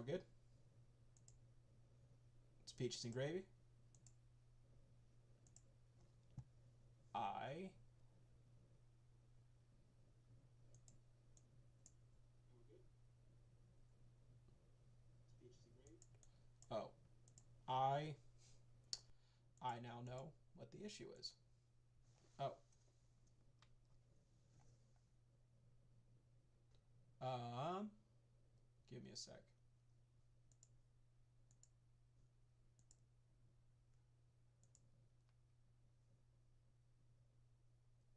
good? It's peaches and gravy. I. Oh. I. I now know what the issue is. Oh. Give me a sec.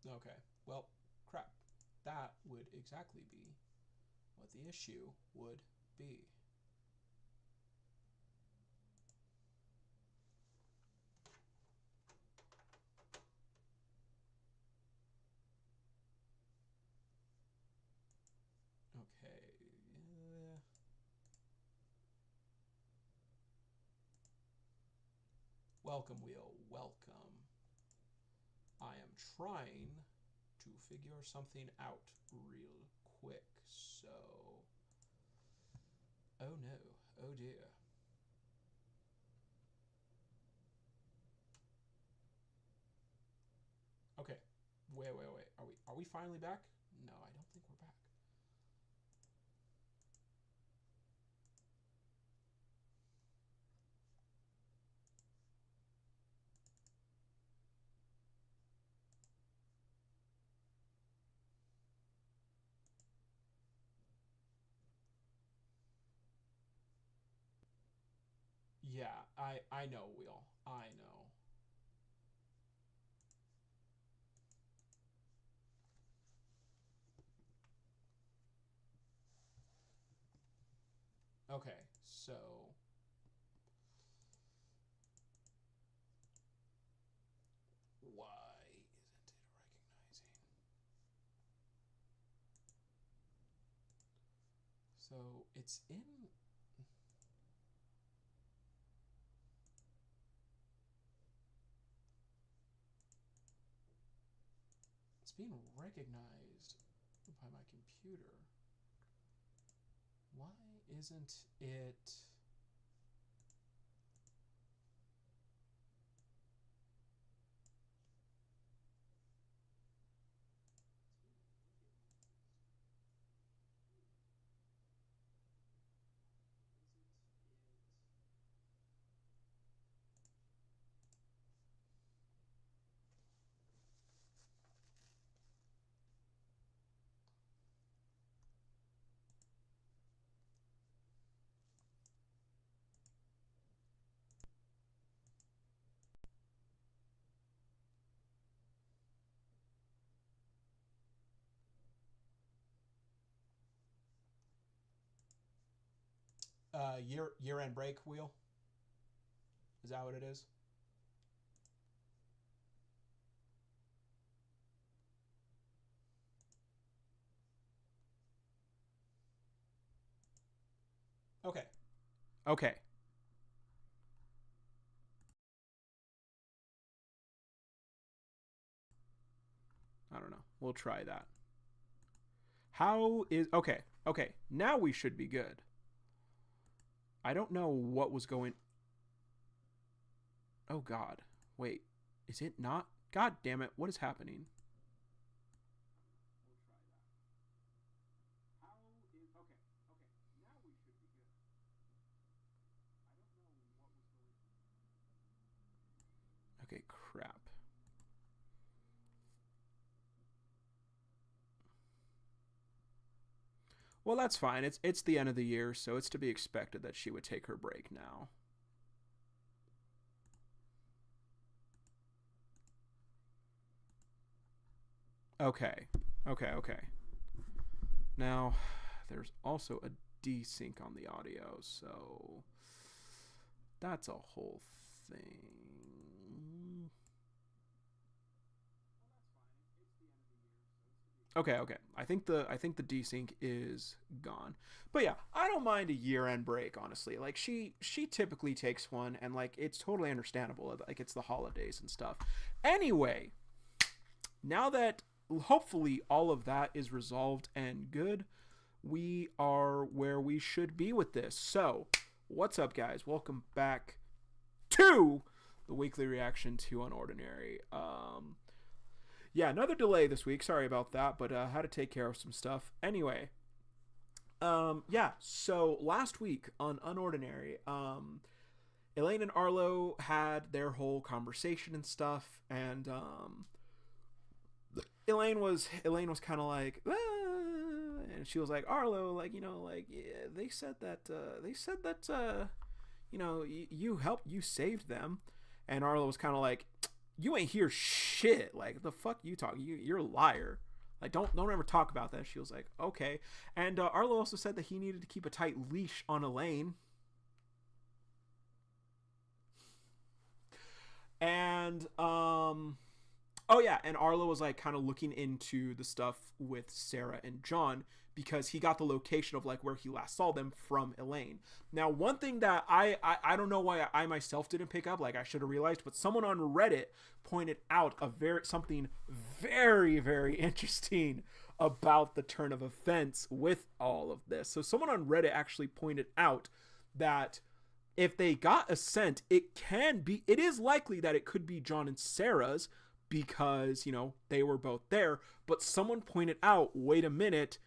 Okay. Well, crap. That would exactly be what the issue would be. Okay. Welcome, wheel. Welcome. I am trying to figure something out real quick. So. Oh no. Oh dear. Okay. Wait. Are we finally back? No, I don't think we're back. Yeah, I know, Wheel. I know. Okay, so why isn't it recognizing? So it's in. It's being recognized by my computer. Why isn't it? Year-end break, Wheel? Is that what it is? Okay. Okay. I don't know. We'll try that. How is okay? Okay. Now we should be good. I don't know what was going. Oh God. Wait. Is it not? God damn it. What is happening? Okay, crap. Well, that's fine. It's the end of the year, so it's to be expected that she would take her break now. Okay. Okay. Now, there's also a desync on the audio, so that's a whole thing. Okay. I think the desync is gone. But yeah, I don't mind a year-end break, honestly. Like she typically takes one, and like it's totally understandable. Like it's the holidays and stuff. Anyway, now that hopefully all of that is resolved and good, we are where we should be with this. So, what's up, guys? Welcome back to the weekly reaction to Unordinary. Yeah, another delay this week. Sorry about that, but had to take care of some stuff. Anyway, yeah. So last week on Unordinary, Elaine and Arlo had their whole conversation and stuff, and Elaine was kind of like, and she was like, Arlo, like, like, yeah, they said that you helped, you saved them, and Arlo was kind of like, you ain't hear shit, like, the fuck you talk, you're a liar, like, don't ever talk about that. She was like, okay. And Arlo also said that he needed to keep a tight leash on Elaine. And oh yeah, and Arlo was like kind of looking into the stuff with Sarah and John because he got the location of like where he last saw them from Elaine. Now, one thing that I don't know why I myself didn't pick up, like I should have realized, but someone on Reddit pointed out something very, very interesting about the turn of events with all of this. So someone on Reddit actually pointed out that if they got a scent, it is likely that it could be John and Sarah's because, they were both there. But someone pointed out, wait a minute,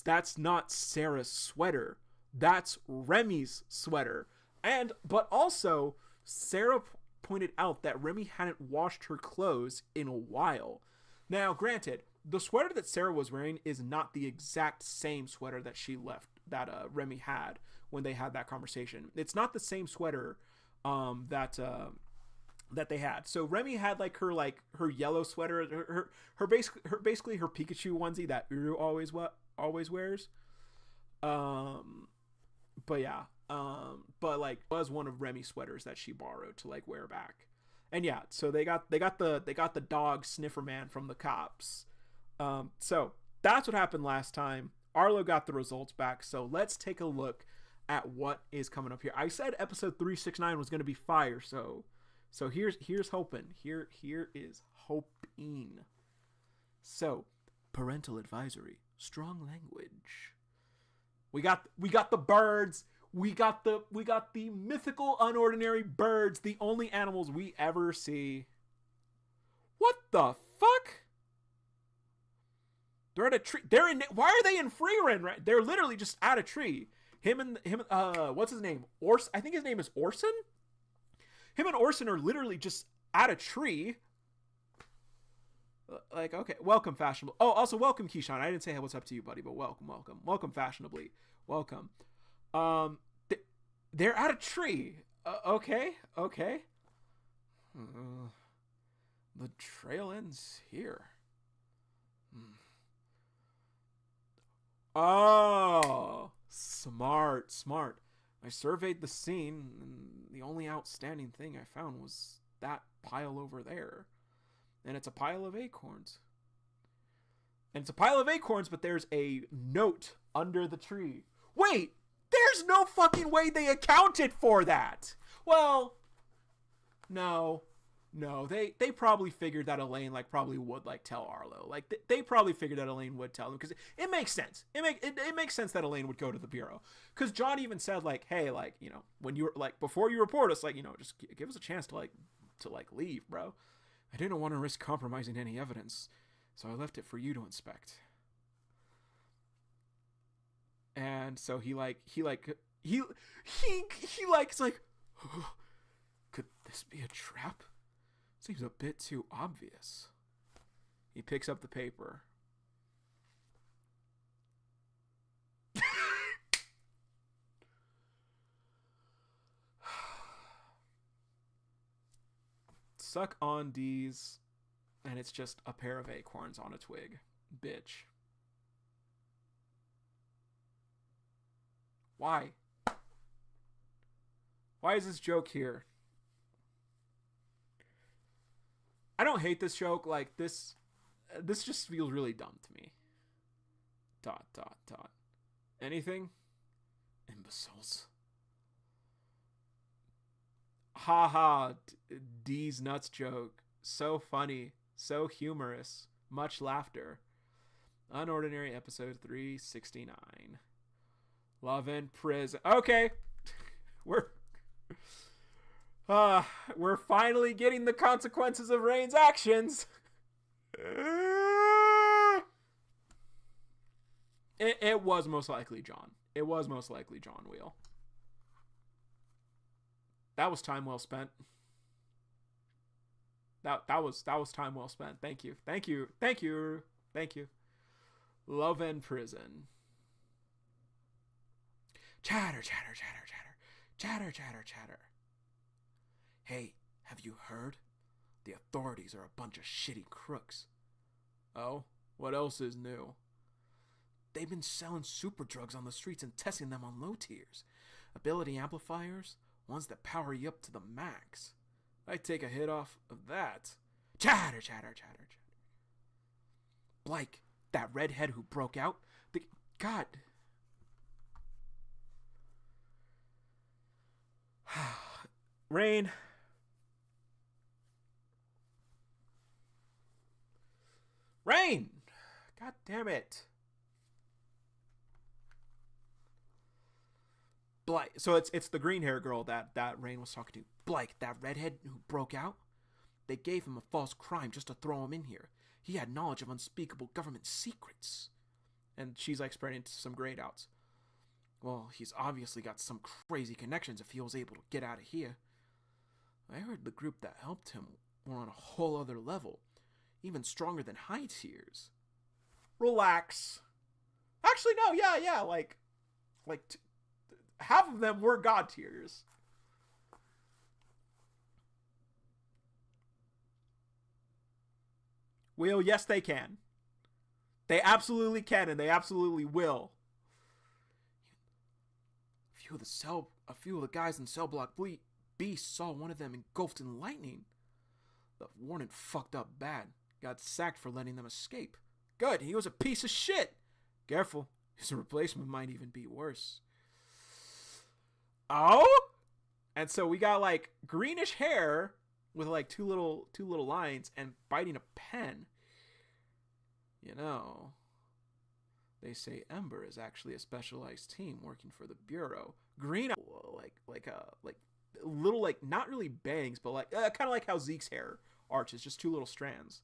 that's not Sarah's sweater. That's Remy's sweater. But also, Sarah pointed out that Remy hadn't washed her clothes in a while. Now, granted, the sweater that Sarah was wearing is not the exact same sweater that that Remy had when they had that conversation. It's not the same sweater that they had. So Remy had like her yellow sweater, her basically her Pikachu onesie that Uru always wears. But yeah, but like was one of Remy's sweaters that she borrowed to like wear back. And yeah, so they got the dog sniffer man from the cops. So that's what happened last time. Arlo got the results back. So let's take a look at what is coming up here. I said episode 369 was going to be fire. So here's hoping. Here is hoping. So, parental advisory, strong language. We got the birds. We got the mythical Unordinary birds, the only animals we ever see. What the fuck? They're at a tree. Why are they in Freerun? Right? They're literally just at a tree. Him. What's his name? I think his name is Orson. Him and Orson are literally just at a tree. Like, okay, welcome fashionable. Oh, also welcome Keyshawn. I didn't say what's up to you, buddy, but welcome fashionably. Welcome. They're at a tree. Okay. The trail ends here. Oh, smart. I surveyed the scene, and the only outstanding thing I found was that pile over there. And it's a pile of acorns. But there's a note under the tree. Wait, there's no fucking way they accounted for that. Well, no, they probably figured that Elaine probably would tell Arlo. They probably figured that Elaine would tell him because it makes sense. It makes sense that Elaine would go to the bureau because John even said hey, when you were before you report us, just give us a chance to leave, bro. I didn't want to risk compromising any evidence, so I left it for you to inspect. And so he's like, could this be a trap? Seems a bit too obvious. He picks up the paper. Suck on these, and it's just a pair of acorns on a twig. Bitch. Why? Why is this joke here? I don't hate this joke. This just feels really dumb to me. ... Anything? Imbeciles. Haha, D's nuts joke. So funny. So humorous. Much laughter. Unordinary episode 369. Love and Prison. Okay. We're finally getting the consequences of Rain's actions. It was most likely John. It was most likely John Wheel. That was time well spent. That was time well spent. Thank you. Love and Prison. Chatter. Hey, have you heard? The authorities are a bunch of shitty crooks. Oh? What else is new? They've been selling super drugs on the streets and testing them on low tiers. Ability amplifiers, ones that power you up to the max. I take a hit off of that. Chatter. Blake, that redhead who broke out. God. Rain. God damn it. Blake. So it's the green hair girl that Rain was talking to. Blake, that redhead who broke out. They gave him a false crime just to throw him in here. He had knowledge of unspeakable government secrets. And she's like spreading some grayed outs. Well, he's obviously got some crazy connections if he was able to get out of here. I heard the group that helped him were on a whole other level. Even stronger than high tiers. Relax. Actually, no, yeah, like half of them were god tiers. Will, yes, they can. They absolutely can, and they absolutely will. A few of the guys in Cell Block B saw one of them engulfed in lightning. The warden fucked up bad. Got sacked for letting them escape. Good, he was a piece of shit. Careful, his replacement might even be worse. Oh? And so we got like greenish hair with like two little lines and biting a pen. You know, they say Ember is actually a specialized team working for the Bureau. Green, like little, like, not really bangs, but like kind of like how Zeke's hair arches, just two little strands.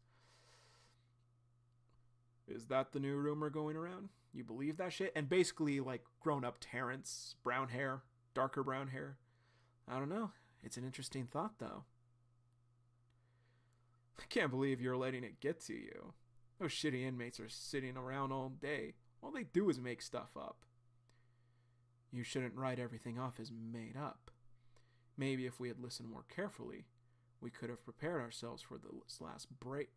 Is that the new rumor going around? You believe that shit? And basically, like, grown-up Terrence, brown hair, darker brown hair. I don't know. It's an interesting thought, though. I can't believe you're letting it get to you. Those shitty inmates are sitting around all day. All they do is make stuff up. You shouldn't write everything off as made up. Maybe if we had listened more carefully, we could have prepared ourselves for this last break.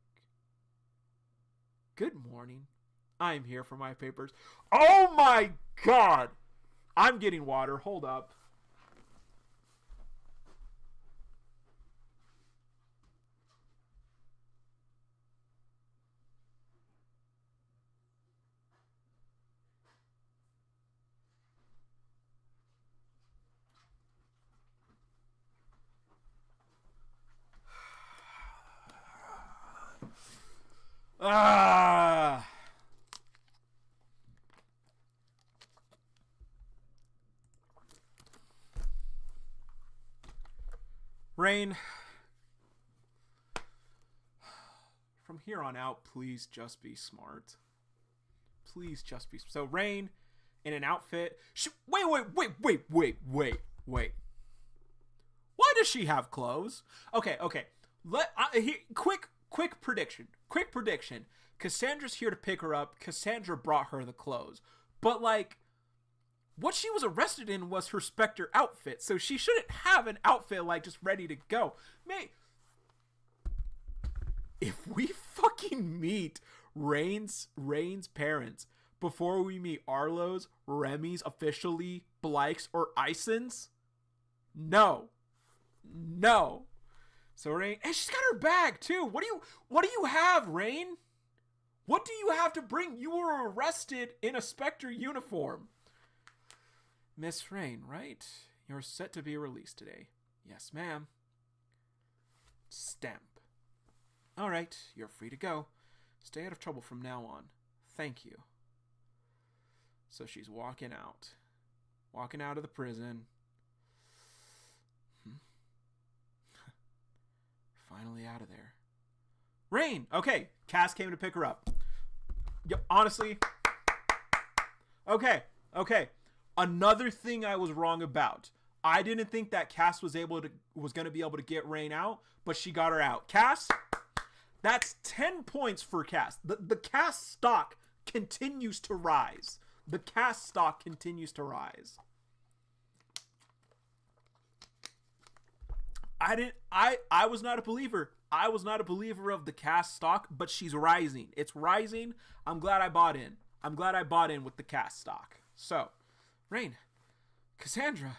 Good morning. I'm here for my papers. Oh my god! I'm getting water. Hold up. Ah! Rain, from here on out, please just be smart. Please just be... So, Rain, in an outfit... Wait. Why does she have clothes? Okay. Quick prediction. Cassandra's here to pick her up. Cassandra brought her the clothes. But, like, what she was arrested in was her Spectre outfit. So she shouldn't have an outfit, like, just ready to go. If we fucking meet Rain's parents before we meet Arlo's, Remy's, officially, Blake's, or Ison's, no. So Rain, and she's got her bag too. What do you have, Rain? What do you have to bring? You were arrested in a Spectre uniform. Miss Rain, right? You're set to be released today. Yes, ma'am. Stamp. All right, you're free to go. Stay out of trouble from now on. Thank you. So she's walking out. Walking out of the prison. Finally out of there. Rain! Okay, Cass came to pick her up. Honestly. Okay. Another thing I was wrong about. I didn't think that Cass was going to be able to get Rain out, but she got her out. Cass, that's 10 points for Cass. The Cass stock continues to rise. The Cass stock continues to rise. I was not a believer. I was not a believer of the Cass stock, but she's rising. It's rising. I'm glad I bought in. I'm glad I bought in with the Cass stock. So, Rain, Cassandra,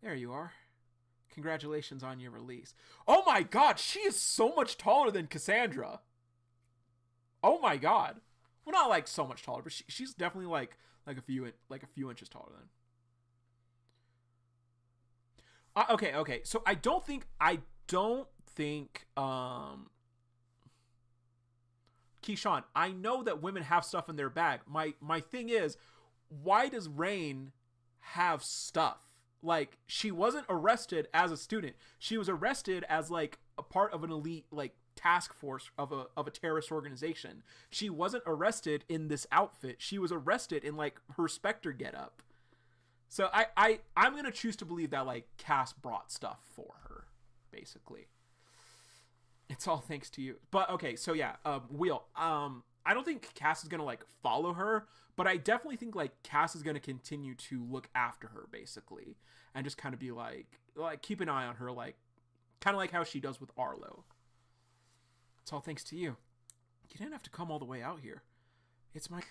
there you are. Congratulations on your release. Oh my god, she is so much taller than Cassandra. Oh my god. Well, not like so much taller, but she's definitely like a few inches taller than. Okay. So I don't think Keyshawn, I know that women have stuff in their bag. My thing is, why does Rain have stuff? Like, she wasn't arrested as a student. She was arrested as like a part of an elite like task force of a terrorist organization. She wasn't arrested in this outfit. She was arrested in like her Spectre getup. So I'm gonna choose to believe that like Cass brought stuff for her, basically. It's all thanks to you. But okay, so yeah, Wheel. I don't think Cass is gonna like follow her, but I definitely think like Cass is gonna continue to look after her, basically, and just kind of be like keep an eye on her, like kind of like how she does with Arlo. It's all thanks to you. You didn't have to come all the way out here. It's my.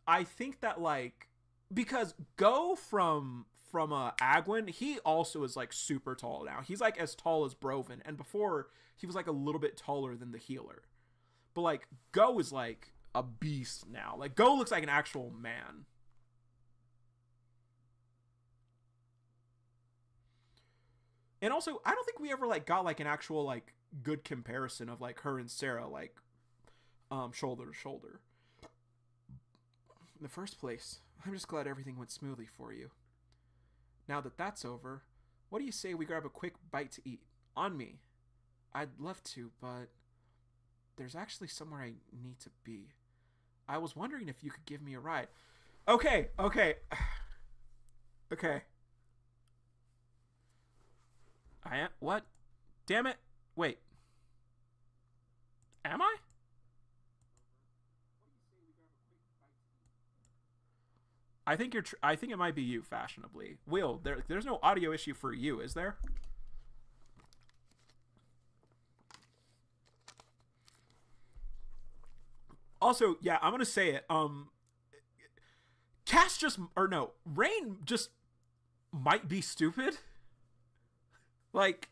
I think that like. Because Go from Agwin, he also is like super tall now. He's like as tall as Broven, and before he was like a little bit taller than the healer. But like Go is like a beast now. Like Go looks like an actual man. And also, I don't think we ever like got like an actual like good comparison of like her and Sarah like shoulder to shoulder. In the first place, I'm just glad everything went smoothly for you. Now that that's over, what do you say we grab a quick bite to eat? On me. I'd love to, but there's actually somewhere I need to be. I was wondering if you could give me a ride. Okay. I am... What? Damn it. Wait. Am I? I think I think it might be you, fashionably. Will, there's no audio issue for you, is there? Also, yeah, I'm gonna say it. Rain just might be stupid. Like,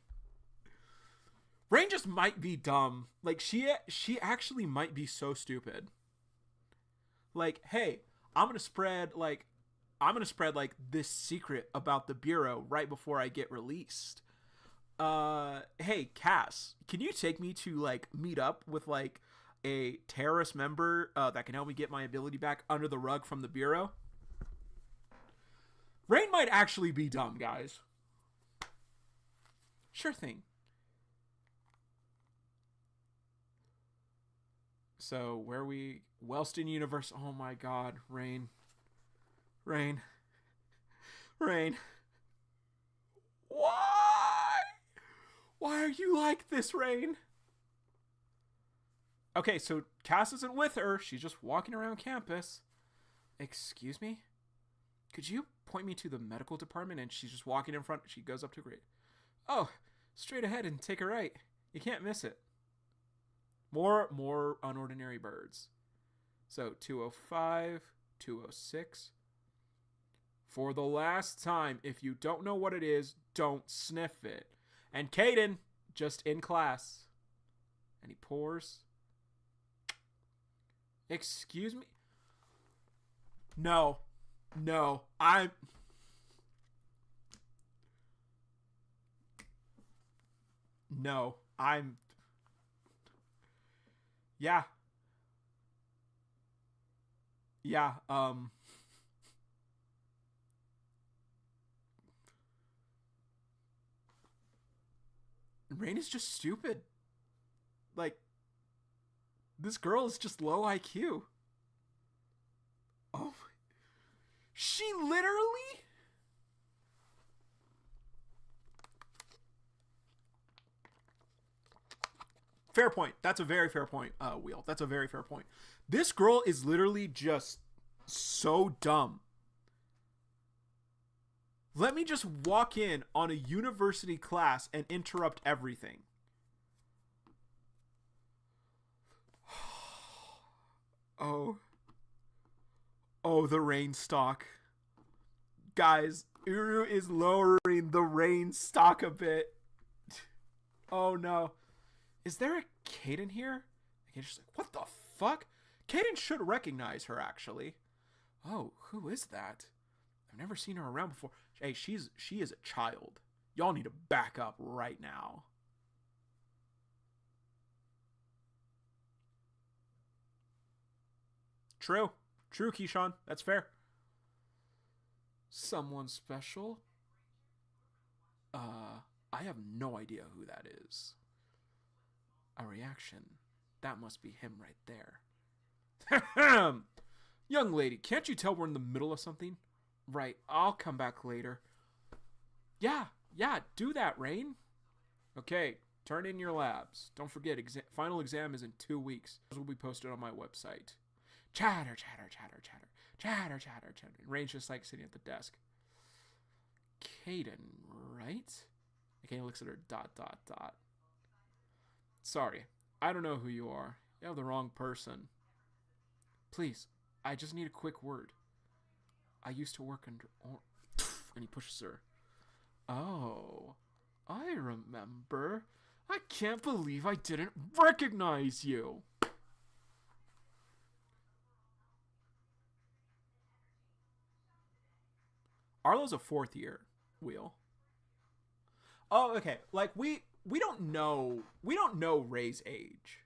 Rain just might be dumb. Like, she actually might be so stupid. Like, hey, I'm gonna spread this secret about the Bureau right before I get released. Hey, Cass, can you take me to like meet up with like a terrorist member that can help me get my ability back under the rug from the Bureau? Rain might actually be dumb, guys. Sure thing. So, where we... Wellston Universe. Oh my god. Rain. Why? Why are you like this, Rain? Okay, so Cass isn't with her. She's just walking around campus. Excuse me? Could you point me to the medical department? And she's just walking in front. She goes up to Great. Oh, straight ahead and take a right. You can't miss it. More unordinary birds. So 205, 206. For the last time, if you don't know what it is, don't sniff it. And Kaden, just in class. And he pours. Excuse me? No, I'm... Yeah. Yeah. Rain is just stupid. Like, this girl is just low IQ. Oh, she literally. Fair point. That's a very fair point, Wheel. That's a very fair point. This girl is literally just so dumb. Let me just walk in on a university class and interrupt everything. Oh. Oh, the rain stock. Guys, Uru is lowering the rain stock a bit. Oh no. Is there a Kaden here? Just like, what the fuck? Kaden should recognize her, actually. Oh, who is that? I've never seen her around before. Hey, she is a child. Y'all need to back up right now. True. True, Keyshawn. That's fair. Someone special? I have no idea who that is. A reaction. That must be him right there. Young lady, can't you tell we're in the middle of something? Right, I'll come back later. Yeah, do that, Rain. Okay, turn in your labs. Don't forget, final exam is in 2 weeks. Those will be posted on my website. Chatter. Rain's just like sitting at the desk. Kaden, right? Okay, looks at her, ... Sorry, I don't know who you are. You have the wrong person. Please, I just need a quick word. I used to work under... And he pushes her. Oh, I remember. I can't believe I didn't recognize you. Arlo's a 4th year, Wheel. Oh, okay. Like, we don't know Ray's age.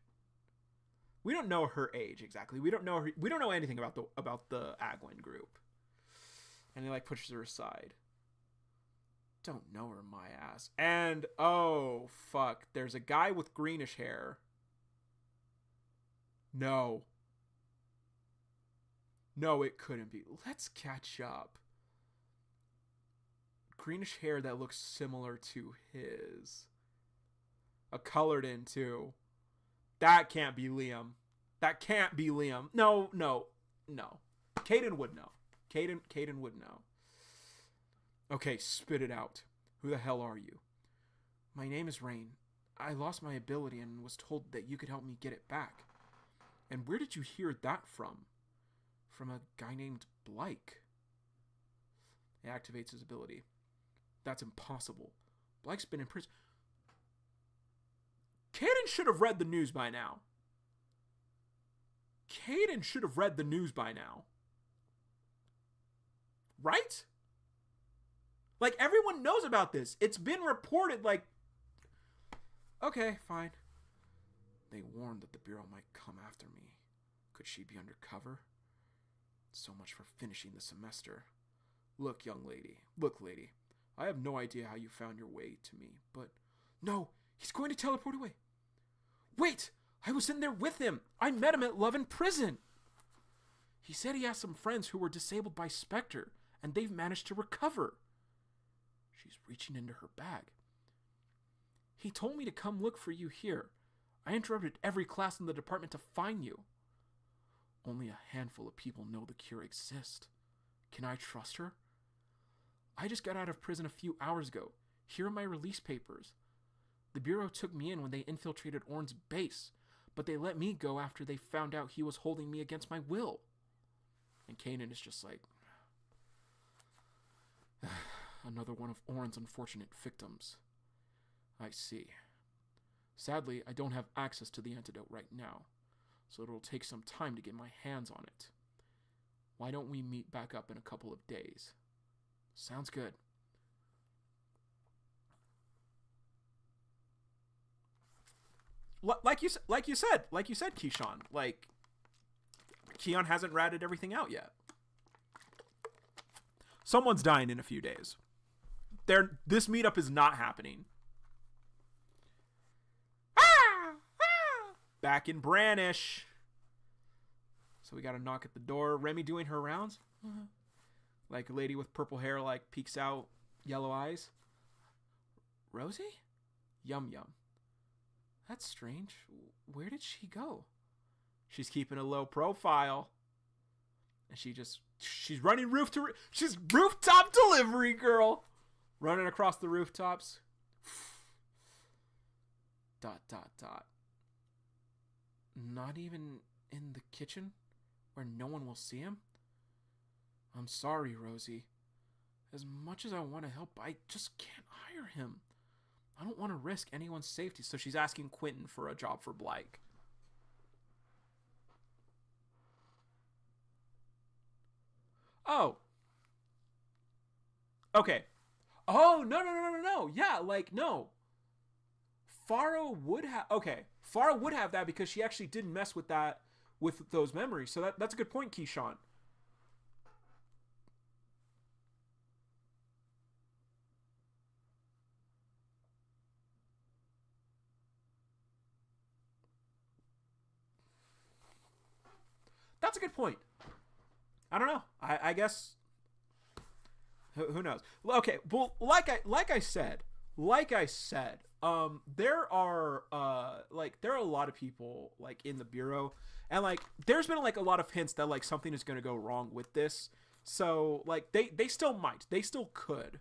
We don't know her age exactly. We don't know anything about the Agwin group. And he like pushes her aside. Don't know her, my ass. And oh fuck, there's a guy with greenish hair. No, it couldn't be. Let's catch up. Greenish hair that looks similar to his. A colored in too. That can't be Liam. No. Kaden would know. Kaden would know. Okay, spit it out. Who the hell are you? My name is Rain. I lost my ability and was told that you could help me get it back. And where did you hear that from? From a guy named Blake. He activates his ability. That's impossible. Blake's been in prison. Kaden should have read the news by now. Right? Like, everyone knows about this. It's been reported, like... Okay, fine. They warned that the Bureau might come after me. Could she be undercover? So much for finishing the semester. Look, lady. I have no idea how you found your way to me, but... No, he's going to teleport away. Wait! I was in there with him! I met him at Love in Prison! He said he has some friends who were disabled by Spectre, and they've managed to recover. She's reaching into her bag. He told me to come look for you here. I interrupted every class in the department to find you. Only a handful of people know the cure exists. Can I trust her? I just got out of prison a few hours ago. Here are my release papers. The Bureau took me in when they infiltrated Orn's base, but they let me go after they found out he was holding me against my will. And Kaden is just like... Another one of Orn's unfortunate victims. I see. Sadly, I don't have access to the antidote right now, so it'll take some time to get my hands on it. Why don't we meet back up in a couple of days? Sounds good. Like you said, Keyshawn. Like, Keon hasn't ratted everything out yet. Someone's dying in a few days. This meetup is not happening. Back in Brannish. So we got to knock at the door. Remy doing her rounds. Like a lady with purple hair, like peeks out, yellow eyes. Rosie? Yum yum. That's strange. Where did she go? She's keeping a low profile. And she's running she's rooftop delivery girl. Running across the rooftops. Dot, dot, dot. Not even in the kitchen where no one will see him? I'm sorry, Rosie. As much as I want to help, I just can't hire him. I don't want to risk anyone's safety. So she's asking Quentin for a job for Blake. Oh. Okay. Oh, no. Yeah, like, no. Farah would have... Okay. Farah would have that because she actually didn't mess with that, with those memories. So that's a good point, Keyshawn. That's a good point. I don't know. I guess... Who knows? Okay, well, like I said, there are a lot of people like in the bureau, and like there's been like a lot of hints that like something is going to go wrong with this. So like they still might, they still could.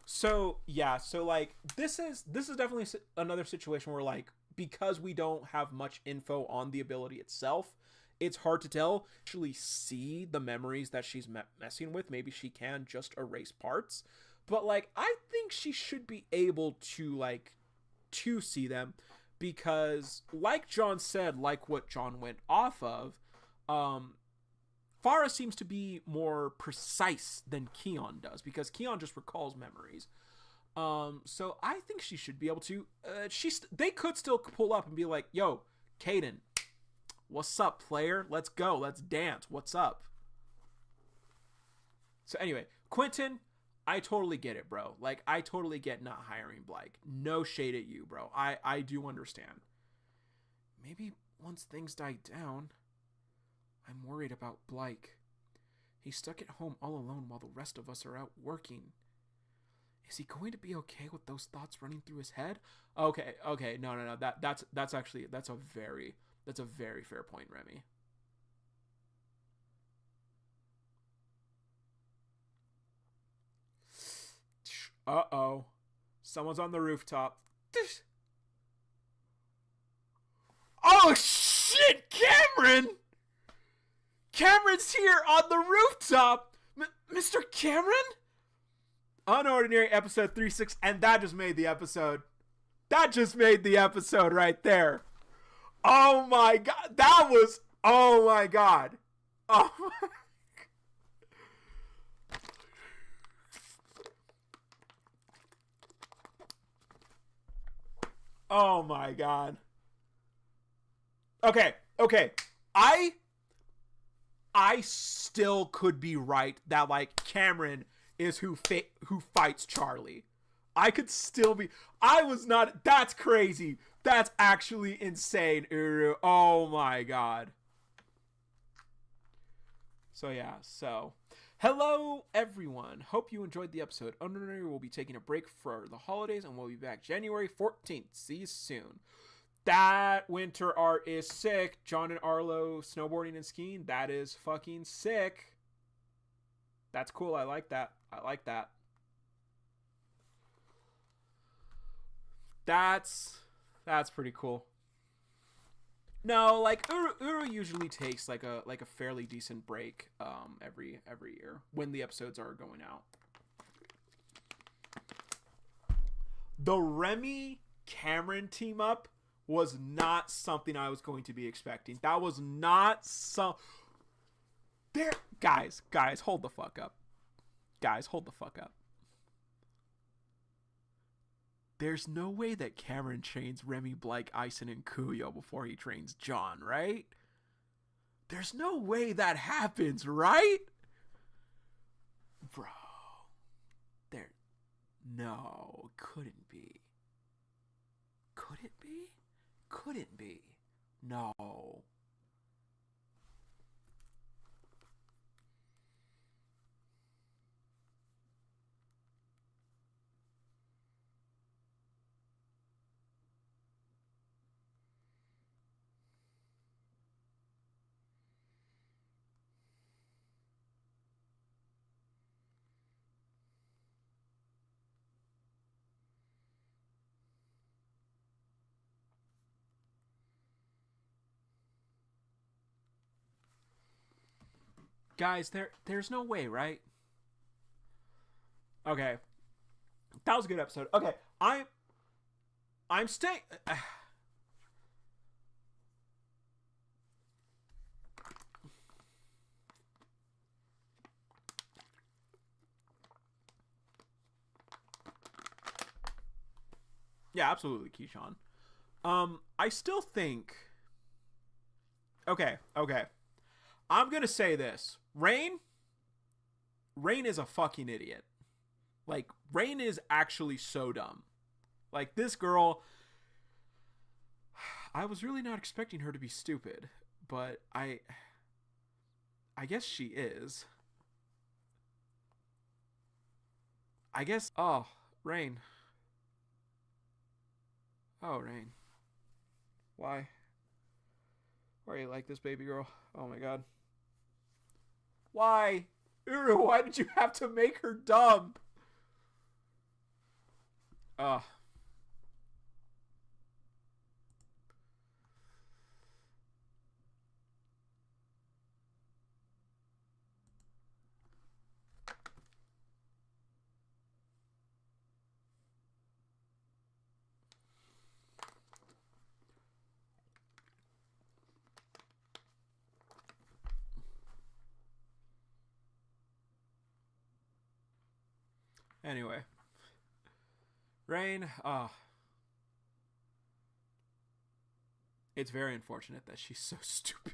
So yeah, so like this is definitely another situation where like, because we don't have much info on the ability itself, it's hard to tell. Actually see the memories that she's messing with. Maybe she can just erase parts, but like I think she should be able to see them, because like John said, like what John went off of, Farah seems to be more precise than Keon does, because Keon just recalls memories. So I think she should be able to. They could still pull up and be like, "Yo, Kaden, what's up, player? Let's go, let's dance. What's up?" So anyway, Quentin, I totally get it, bro. Like, I totally get not hiring Blake. No shade at you, bro. I do understand. Maybe once things die down, I'm worried about Blake. He's stuck at home all alone while the rest of us are out working. Is he going to be okay with those thoughts running through his head? Okay, no. That's a very fair point, Remy. Uh-oh. Someone's on the rooftop. Oh, shit, Cameron! Cameron's here on the rooftop! Mr. Cameron? Unordinary episode 36, and that just made the episode. That just made the episode right there. Oh my god. That was... Oh my god. Oh my... Oh my god. Okay. I still could be right that like Cameron is who fights Charlie. I could still be... I was not... That's crazy. That's actually insane, Uru. Oh my god. So yeah, so... Hello, everyone. Hope you enjoyed the episode. Unordinary will be taking a break for the holidays, and we'll be back January 14th. See you soon. That winter art is sick. John and Arlo snowboarding and skiing. That is fucking sick. That's cool. I like that. That's pretty cool. No, like Uru usually takes like a fairly decent break every year when the episodes are going out. The Remy Cameron team up was not something I was going to be expecting. That was not some... There, guys, hold the fuck up. Guys, hold the fuck up. There's no way that Cameron trains Remy, Blake, Ison, and Kuyo before he trains John, right? There's no way that happens, right? Bro. There. No, couldn't be. Could it be? Couldn't be. No. Guys, there's no way, right? Okay. That was a good episode. Okay, I'm staying. Yeah, absolutely, Keyshawn. I still think. Okay. I'm gonna say this. Rain is a fucking idiot. Like, Rain is actually so dumb. Like, this girl, I was really not expecting her to be stupid, but I guess she is. I guess, oh, Rain. Oh, Rain. Why? Why are you like this, baby girl? Oh my god. Why? Uru, why did you have to make her dumb? Ugh. Anyway. Rain, it's very unfortunate that she's so stupid.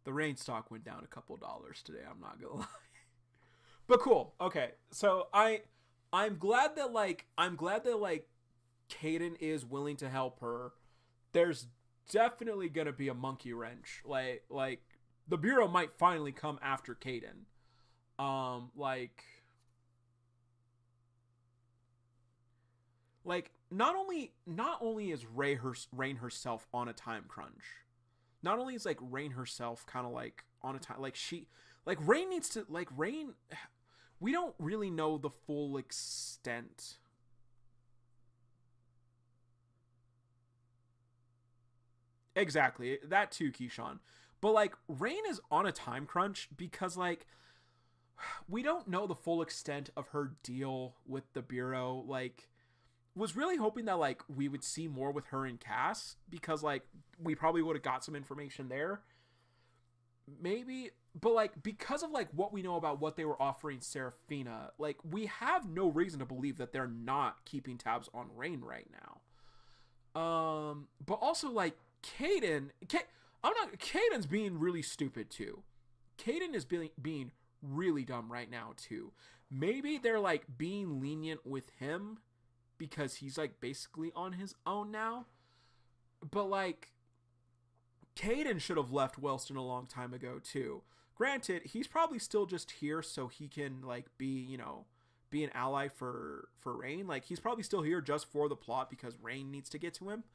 The Rain stock went down a couple dollars today, I'm not gonna lie. But cool. Okay. So I'm glad that Kaden is willing to help her. There's definitely gonna be a monkey wrench. Like the Bureau might finally come after Kaden. Like not only is Rain herself on a time crunch. Not only is like Rain herself kind of like on a time, like she, like Rain needs to, like Rain, we don't really know the full extent. Exactly, that too, Keyshawn. But like Rain is on a time crunch because like we don't know the full extent of her deal with the Bureau. Like, was really hoping that like we would see more with her and Cass because like we probably would have got some information there. Maybe, but like because of like what we know about what they were offering Serafina, like we have no reason to believe that they're not keeping tabs on Rain right now. But also like Caden's being really stupid too. Kaden is being really dumb right now too. Maybe they're like being lenient with him because he's like basically on his own now. But like Kaden should have left Wellston a long time ago too. Granted, he's probably still just here so he can like be an ally for Rain. Like he's probably still here just for the plot because Rain needs to get to him.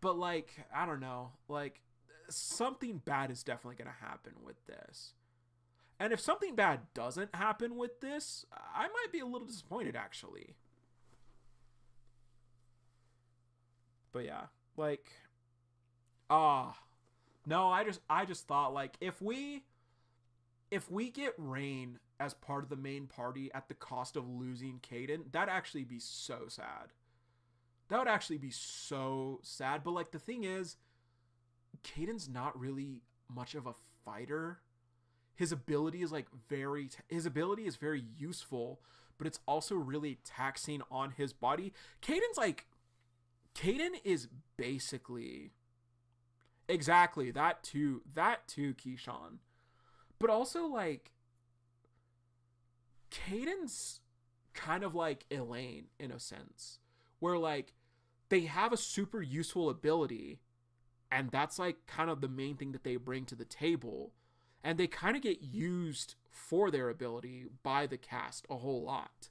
But like, I don't know. Like something bad is definitely going to happen with this. And if something bad doesn't happen with this, I might be a little disappointed actually. But yeah, like no, I just thought like if we get Rain as part of the main party at the cost of losing Kaden, that'd actually be so sad. That would actually be so sad. But like the thing is, Caden's not really much of a fighter. his ability is like his ability is very useful, but it's also really taxing on his body. Kaden is basically exactly that too, Keyshawn. But also like Kaden's kind of like Elaine in a sense, where like they have a super useful ability, and that's like kind of the main thing that they bring to the table, and they kind of get used for their ability by the cast a whole lot.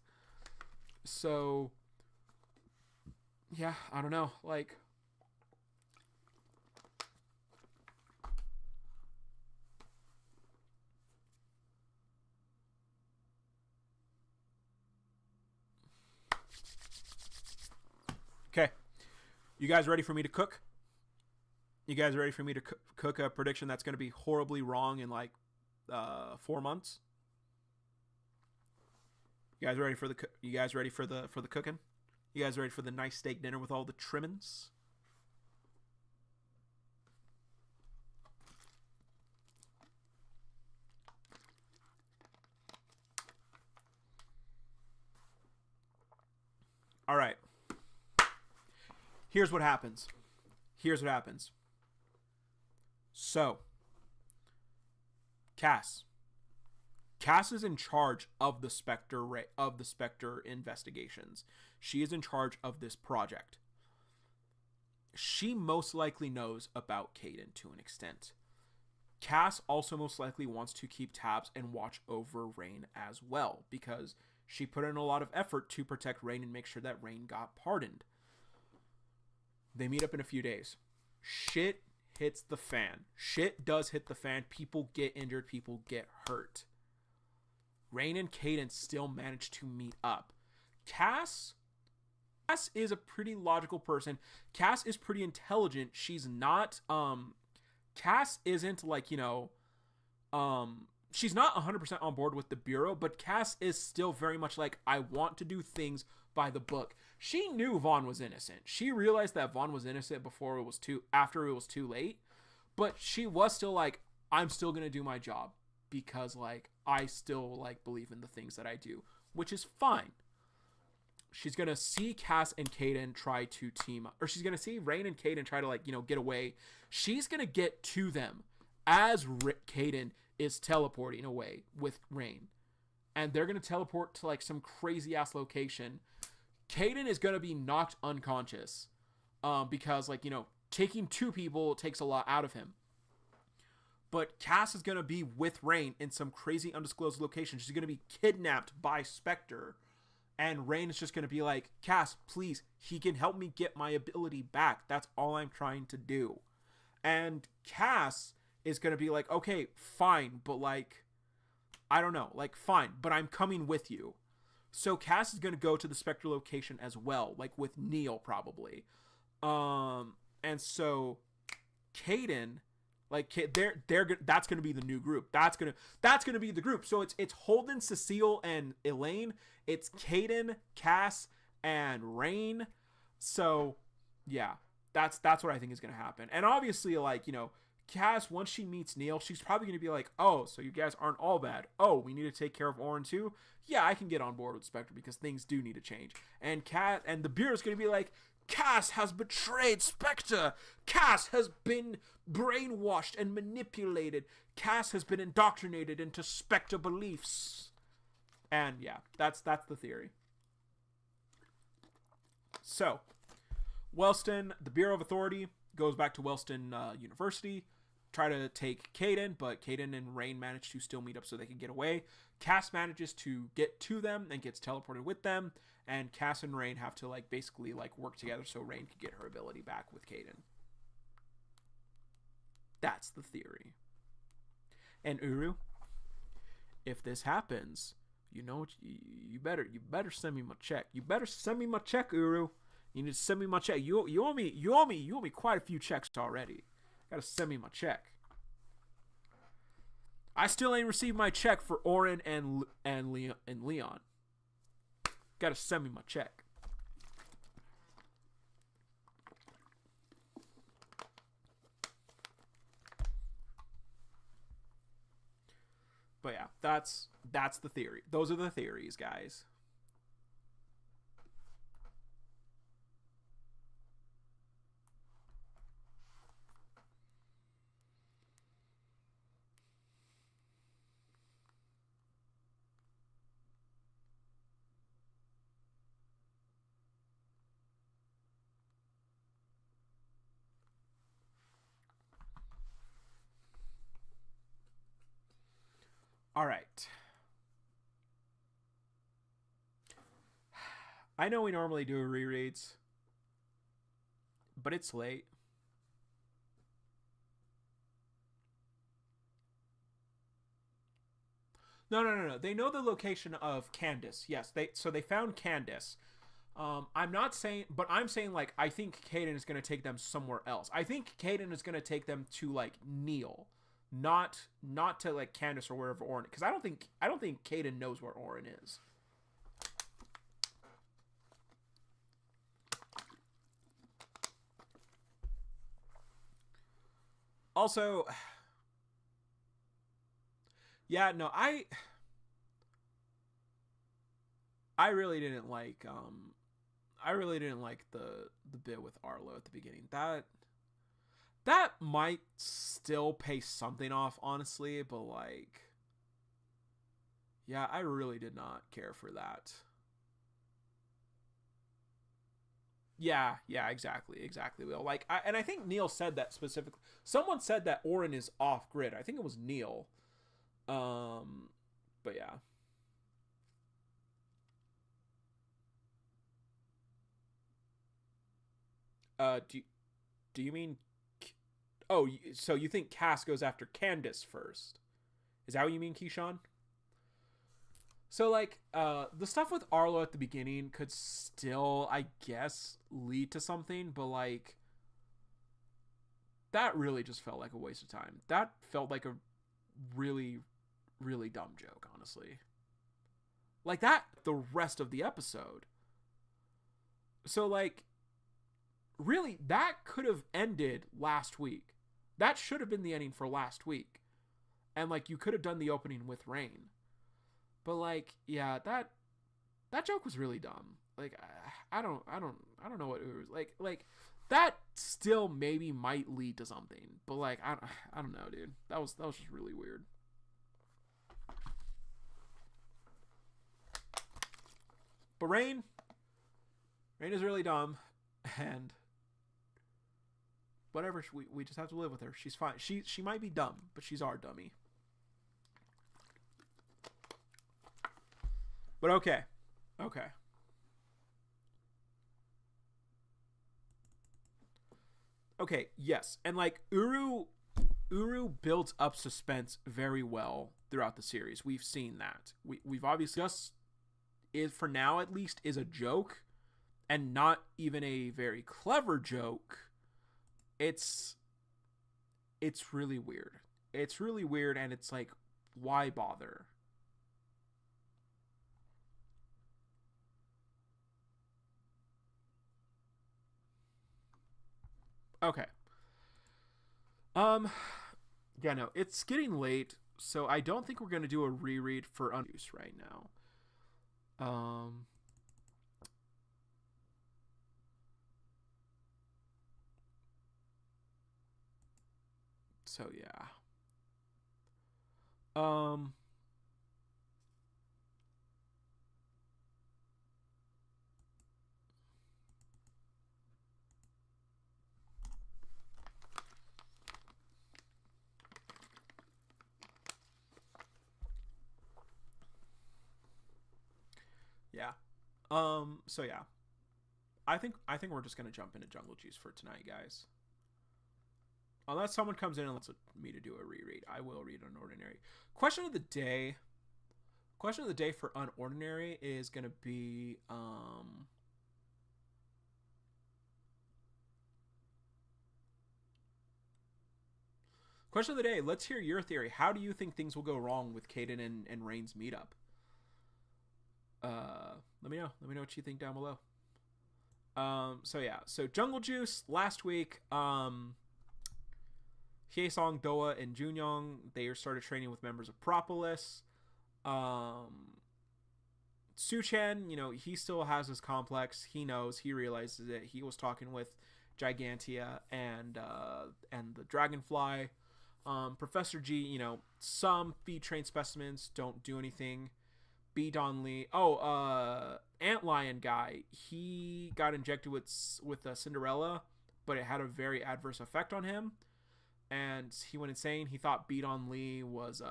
So yeah, I don't know, like okay. You guys ready for me to cook? You guys ready for me to cook a prediction that's going to be horribly wrong in like 4 months? You guys ready for the cooking? You guys ready for the nice steak dinner with all the trimmings? All right. Here's what happens. So, Cass is in charge of the Spectre investigations. She is in charge of this project. She most likely knows about Kaden to an extent. Cass also most likely wants to keep tabs and watch over Rain as well, because she put in a lot of effort to protect Rain and make sure that Rain got pardoned. They meet up in a few days. Shit hits the fan. Shit does hit the fan. People get injured. People get hurt. Rain and Kaden still manage to meet up. Cass is a pretty logical person. Cass is pretty intelligent. She's not, Cass isn't like, she's not 100% on board with the Bureau, but Cass is still very much like, I want to do things by the book. She knew Vaughn was innocent. She realized that Vaughn was innocent after it was too late, but she was still like, I'm still going to do my job because like, I still like believe in the things that I do, which is fine. She's going to see Cass and Kaden try to team up, or she's going to see Rain and Kaden try to like, get away. She's going to get to them as Kaden is teleporting away with Rain. And they're going to teleport to like some crazy ass location. Kaden is going to be knocked unconscious because like, taking 2 people takes a lot out of him. But Cass is going to be with Rain in some crazy undisclosed location. She's going to be kidnapped by Spectre. And Rain is just going to be like, Cass, please, he can help me get my ability back. That's all I'm trying to do. And Cass is going to be like, okay, fine, but like, I don't know, like, fine, but I'm coming with you. So Cass is going to go to the Spectre location as well, like with Neil probably. And so Kaden, like that's going to be the new group. That's going to be the group. So it's Holden, Cecile, and Elaine. It's Kaden, Cass, and Rain. So yeah, that's what I think is going to happen. And obviously, like, Cass, once she meets Neil, she's probably going to be like, oh, so you guys aren't all bad. Oh, we need to take care of Orin too? Yeah, I can get on board with Spectre because things do need to change. And the Bureau's going to be like, Cass has betrayed Spectre. Cass has been brainwashed and manipulated. Cass has been indoctrinated into Spectre beliefs. And yeah, that's the theory. So, Wellston, the Bureau of Authority, goes back to Wellston University, try to take Kaden, but Kaden and Rain manage to still meet up so they can get away. Cass manages to get to them and gets teleported with them, and Cass and Rain have to like basically like work together so Rain can get her ability back with Kaden. That's the theory. And Uru, if this happens, you better send me my check. You better send me my check, Uru. You need to send me my check. You owe me quite a few checks already. Gotta send me my check. I still ain't received my check for Orin and Leon. Gotta send me my check. But yeah, that's the theory. Those are the theories, guys. All right. I know we normally do rereads, but it's late. No, no, no, no. They know the location of Candace. Yes, they found Candace. I'm not saying, but I'm saying like I think Kaden is gonna take them somewhere else. I think Kaden is gonna take them to like Neil, not to like Candace or wherever Orin. Because I don't think Kaden knows where Orin is. Also, yeah, no, I really didn't like I really didn't like the bit with Arlo at the beginning. That might still pay something off, honestly, but like, yeah, I really did not care for that. Yeah, exactly. Will like, and I think Neil said that specifically. Someone said that Orin is off grid. I think it was Neil. Um, but yeah. Do you mean? Oh, so you think Cass goes after Candace first? Is that what you mean, Keyshawn? So like the stuff with Arlo at the beginning could still, I guess, lead to something, but like that really just felt like a waste of time. That felt like a really really dumb joke, honestly. Like that the rest of the episode. So like really that could have ended last week. That should have been the ending for last week. And like you could have done the opening with Rain. But like, yeah, that joke was really dumb. Like, I don't know what it was like. That still maybe might lead to something, but like, I don't know, dude. That was just really weird. But Rain is really dumb, and whatever. We just have to live with her. She's fine. She might be dumb, but she's our dummy. But okay, okay. Okay, yes. And like Uru builds up suspense very well throughout the series. We've seen that. We've obviously just is for now at least is a joke and not even a very clever joke. It's it's really weird. It's really weird and it's like why bother? Okay. Um yeah, no, it's getting late, so I don't think we're going to do a reread for unuse right now. Um so yeah. Um yeah. So yeah. I think we're just going to jump into Jungle Juice for tonight, guys. Unless someone comes in and lets me to do a reread, I will read Unordinary. Question of the day. Question of the day for Unordinary is going to be question of the day. Let's hear your theory. How do you think things will go wrong with Kaden and Rain's meetup? Let me know. Let me know what you think down below. So yeah. So Jungle Juice last week. Hye-song, Doa, and Junyoung, they started training with members of Propolis. Suchen, he still has his complex. He knows. He realizes it. He was talking with Gigantia and the Dragonfly. Professor G, some feed train specimens don't do anything. B. Don Lee. Antlion guy. He got injected with Cinderella, but it had a very adverse effect on him, and he went insane. He thought B. Don Lee was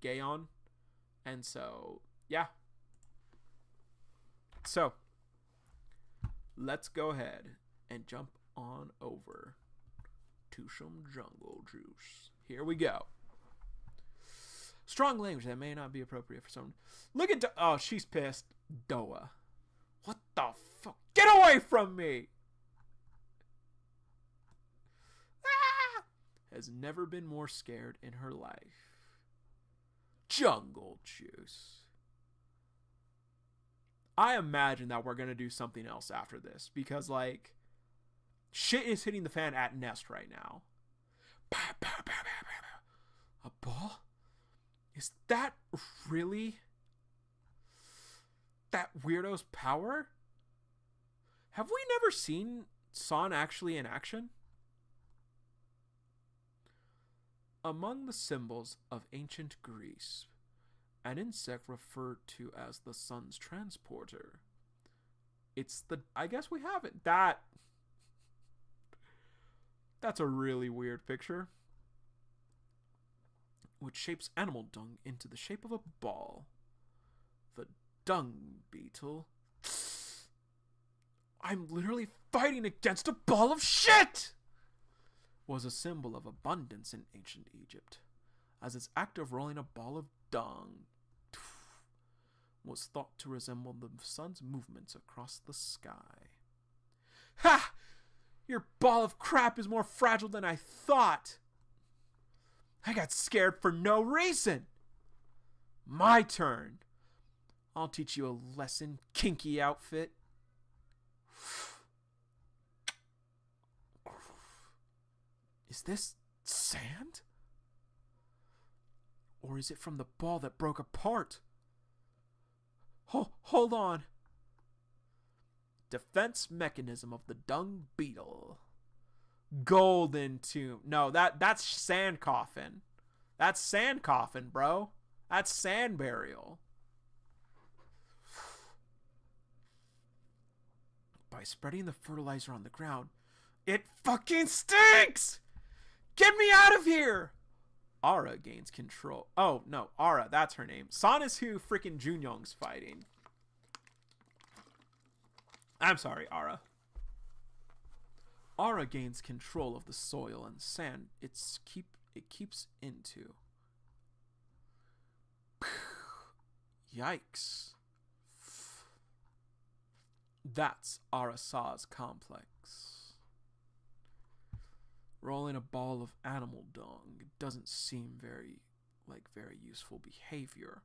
Gaon, and so yeah. So let's go ahead and jump on over to some jungle juice. Here we go. Strong language that may not be appropriate for someone. Look at oh, she's pissed. Doa. What the fuck? Get away from me! Ah! Has never been more scared in her life. Jungle juice. I imagine that we're gonna do something else after this because shit is hitting the fan at Nest right now. A ball? Is that really that weirdo's power? Have we never seen San actually in action? Among the symbols of ancient Greece, an insect referred to as the sun's transporter. I guess we have it. That's a really weird picture. Which shapes animal dung into the shape of a ball. The dung beetle. I'm literally fighting against a ball of shit! Was a symbol of abundance in ancient Egypt, as its act of rolling a ball of dung was thought to resemble the sun's movements across the sky. Ha! Your ball of crap is more fragile than I thought. I got scared for no reason. My turn. I'll teach you a lesson, kinky outfit. Is this sand? Or is it from the ball that broke apart? Hold on. Defense mechanism of the dung beetle. Golden tomb. No, that's sand coffin. That's sand coffin, bro. That's sand burial. By spreading the fertilizer on the ground, it fucking stinks! Get me out of here! Ara gains control. Oh, no. Ara, that's her name. San is who freaking Junyoung's fighting. I'm sorry, Ara. Ara gains control of the soil and sand it keeps into. Yikes. That's Arasa's complex. Rolling a ball of animal dung doesn't seem very useful behavior.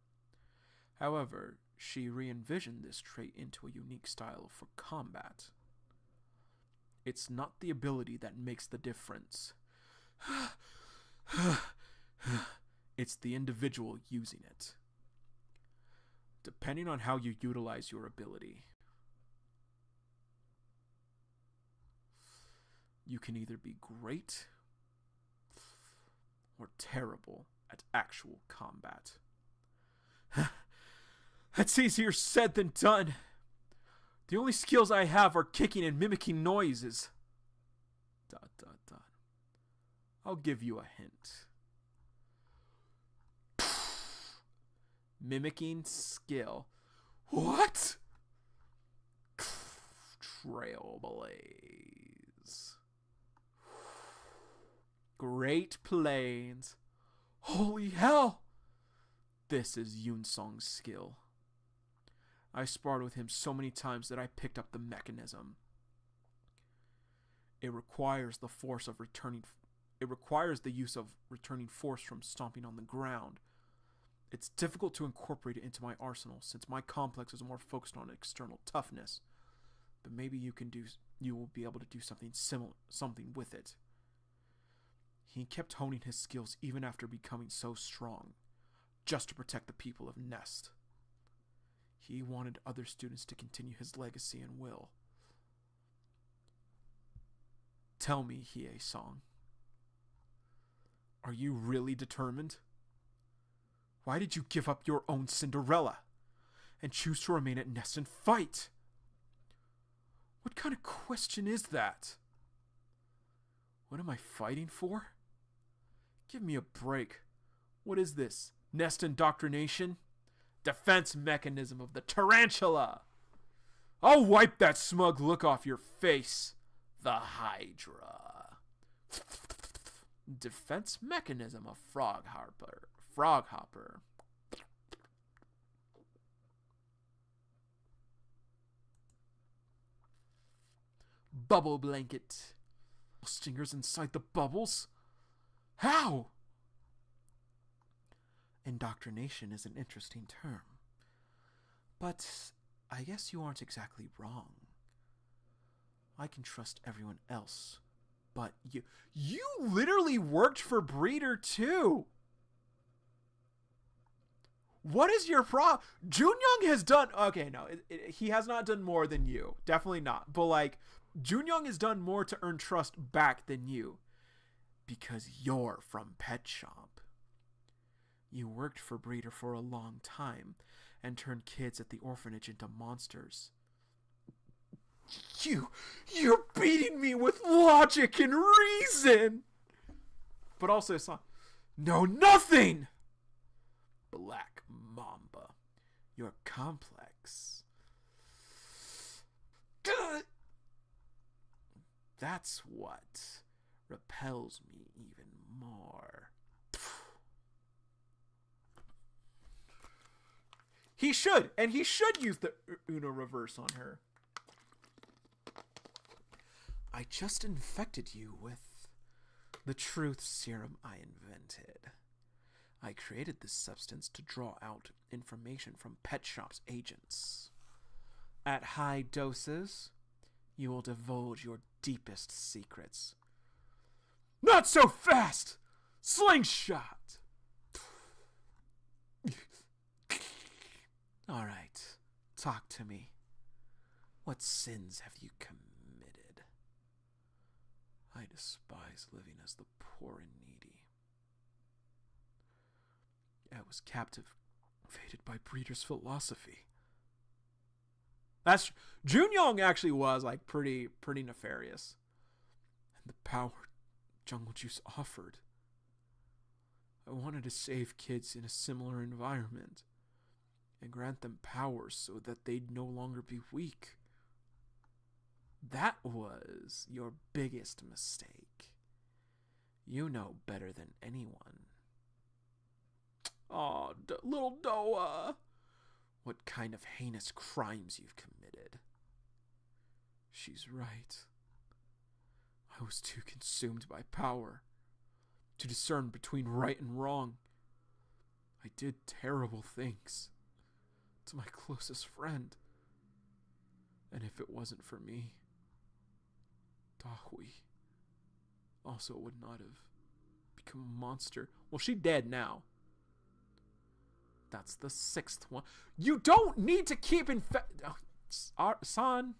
However, she re-envisioned this trait into a unique style for combat. It's not the ability that makes the difference. It's the individual using it. Depending on how you utilize your ability, you can either be great or terrible at actual combat. That's easier said than done. The only skills I have are kicking and mimicking noises. ... I'll give you a hint. Mimicking skill. What? Trailblaze. Great Plains. Holy hell! This is Yunsong's skill. I sparred with him so many times that I picked up the mechanism. It requires the use of returning force from stomping on the ground. It's difficult to incorporate it into my arsenal since my complex is more focused on external toughness. But maybe you will be able to do something with it. He kept honing his skills even after becoming so strong, just to protect the people of Nest. He wanted other students to continue his legacy and will. Tell me, Hie-song, are you really determined? Why did you give up your own Cinderella and choose to remain at Nest and fight? What kind of question is that? What am I fighting for? Give me a break. What is this? Nest indoctrination? Defense mechanism of the tarantula! I'll wipe that smug look off your face. The Hydra. Defense mechanism of Froghopper. Bubble blanket. Stingers inside the bubbles? How? Indoctrination is an interesting term. But I guess you aren't exactly wrong. I can trust everyone else. But you literally worked for Breeder too. What is your problem? Junyoung has done... Okay, no. He has not done more than you. Definitely not. But, like, Junyoung has done more to earn trust back than you. Because you're from Pet Shop. You worked for Breeder for a long time and turned kids at the orphanage into monsters. You're beating me with logic and reason! But also, son, no, nothing! Black Mamba, you're complex. That's what repels me even more. He should use the Uno reverse on her. I just infected you with the truth serum I invented. I created this substance to draw out information from Pet Shop's agents. At high doses, you will divulge your deepest secrets. Not so fast! Slingshot! All right, talk to me. What sins have you committed? I despise living as the poor and needy. I was captivated by Breeder's philosophy. That's Junyoung actually was like pretty nefarious. And the power Jungle Juice offered. I wanted to save kids in a similar environment and grant them powers so that they'd no longer be weak. That was your biggest mistake. You know better than anyone. Aw, little Doa. What kind of heinous crimes you've committed. She's right. I was too consumed by power to discern between right and wrong. I did terrible things to my closest friend. And if it wasn't for me, Dahui also would not have become a monster. Well, she's dead now. That's the 6th one. You don't need to keep San,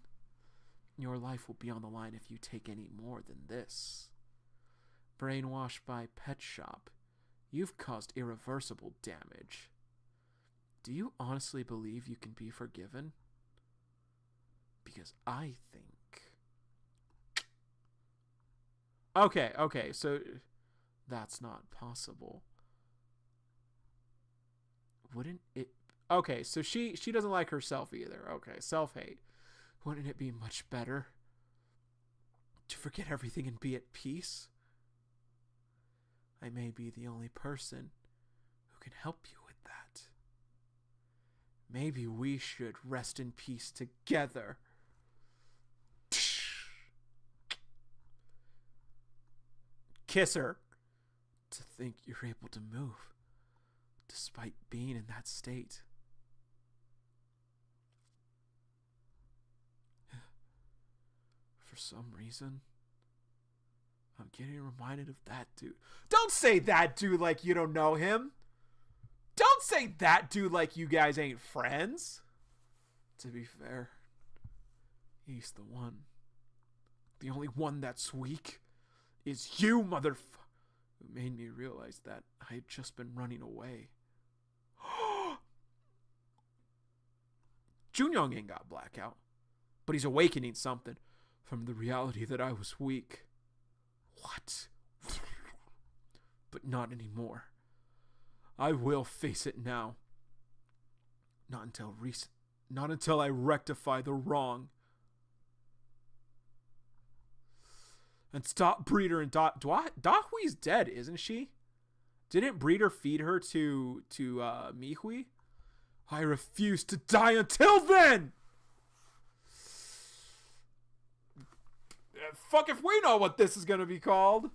your life will be on the line if you take any more than this. Brainwashed by Pet Shop, you've caused irreversible damage. Do you honestly believe you can be forgiven? Because I think... Okay, so that's not possible. Wouldn't it... Okay, so she doesn't like herself either. Okay, self-hate. Wouldn't it be much better to forget everything and be at peace? I may be the only person who can help you with that. Maybe we should rest in peace together. Kiss her. To think you're able to move despite being in that state. For some reason, I'm getting reminded of that dude. Don't say that dude like you don't know him. Don't say that dude like you guys ain't friends. To be fair, he's the one. The only one that's weak is you, motherfucker. Who made me realize that I had just been running away. Junyoung ain't got blackout, but he's awakening something from the reality that I was weak. What? But not anymore. I will face it now. Not until I rectify the wrong. And stop Breeder and Dahui's dead, isn't she? Didn't Breeder feed her to Mihui? I refuse to die until then! Fuck if we know what this is gonna be called.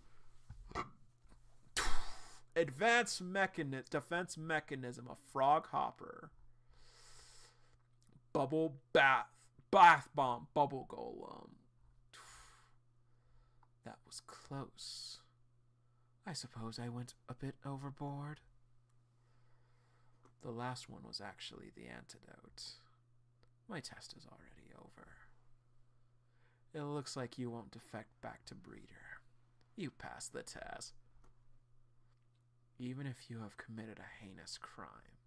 Defense mechanism, a frog hopper. Bubble bath bomb, bubble golem. That was close. I suppose I went a bit overboard. The last one was actually the antidote. My test is already over. It looks like you won't defect back to Breeder. You passed the test. Even if you have committed a heinous crime,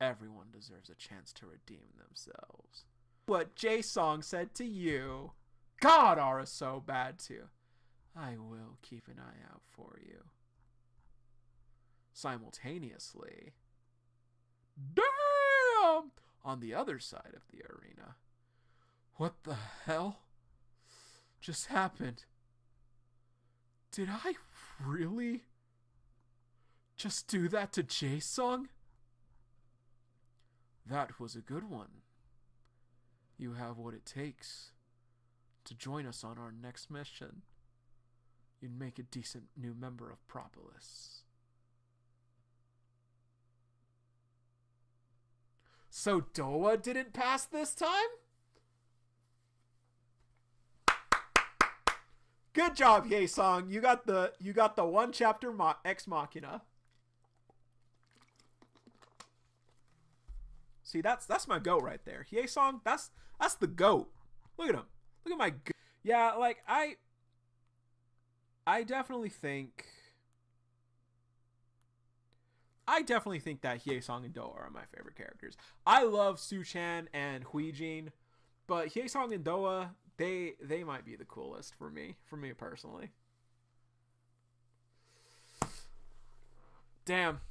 everyone deserves a chance to redeem themselves. What J-Song said to you. God, Aura's so bad too. I will keep an eye out for you. Simultaneously, damn! On the other side of the arena. What the hell just happened? Did I really just do that to J-Song? That was a good one. You have what it takes to join us on our next mission. You'd make a decent new member of Propolis. So Doa didn't pass this time? Good job, Ye-Song. You got the one chapter Ex Machina. See, that's my goat right there. Ye-Song, that's the goat. Look at him. Look at my goat. Yeah, like I definitely think that Hye-Song and Doa are my favorite characters. I love Su-Chan and Huijin, but Hye-Song and Doa, they might be the coolest for me personally. Damn.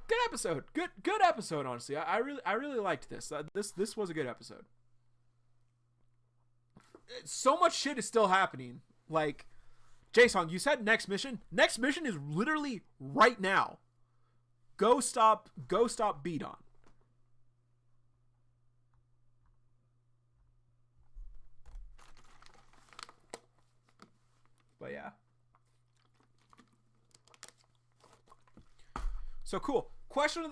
Good episode. Good episode, honestly. I really liked this. This was a good episode. So much shit is still happening. Like, J-Song, you said next mission. Next mission is literally right now. Go stop Beat-On. But yeah. So cool. Question of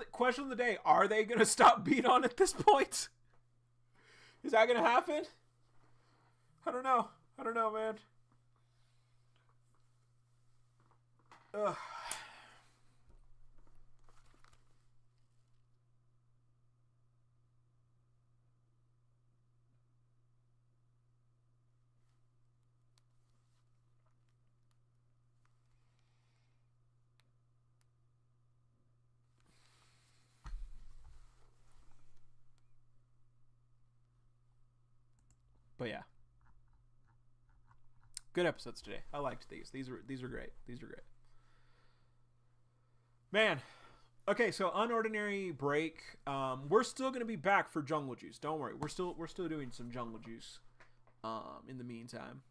the day: are they gonna stop Beat-On at this point? Is that gonna happen? I don't know, man. Ugh. But yeah. Good episodes today. I liked these. These were great. Man. Okay, so Unordinary break. We're still gonna be back for Jungle Juice. Don't worry. We're still doing some Jungle Juice. In the meantime.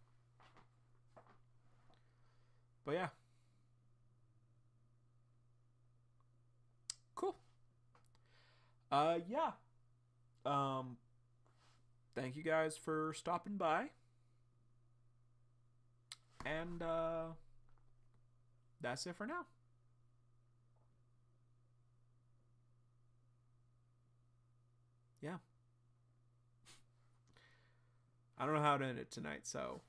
But yeah. Cool. Yeah. Thank you guys for stopping by. And that's it for now. Yeah. I don't know how to end it tonight, so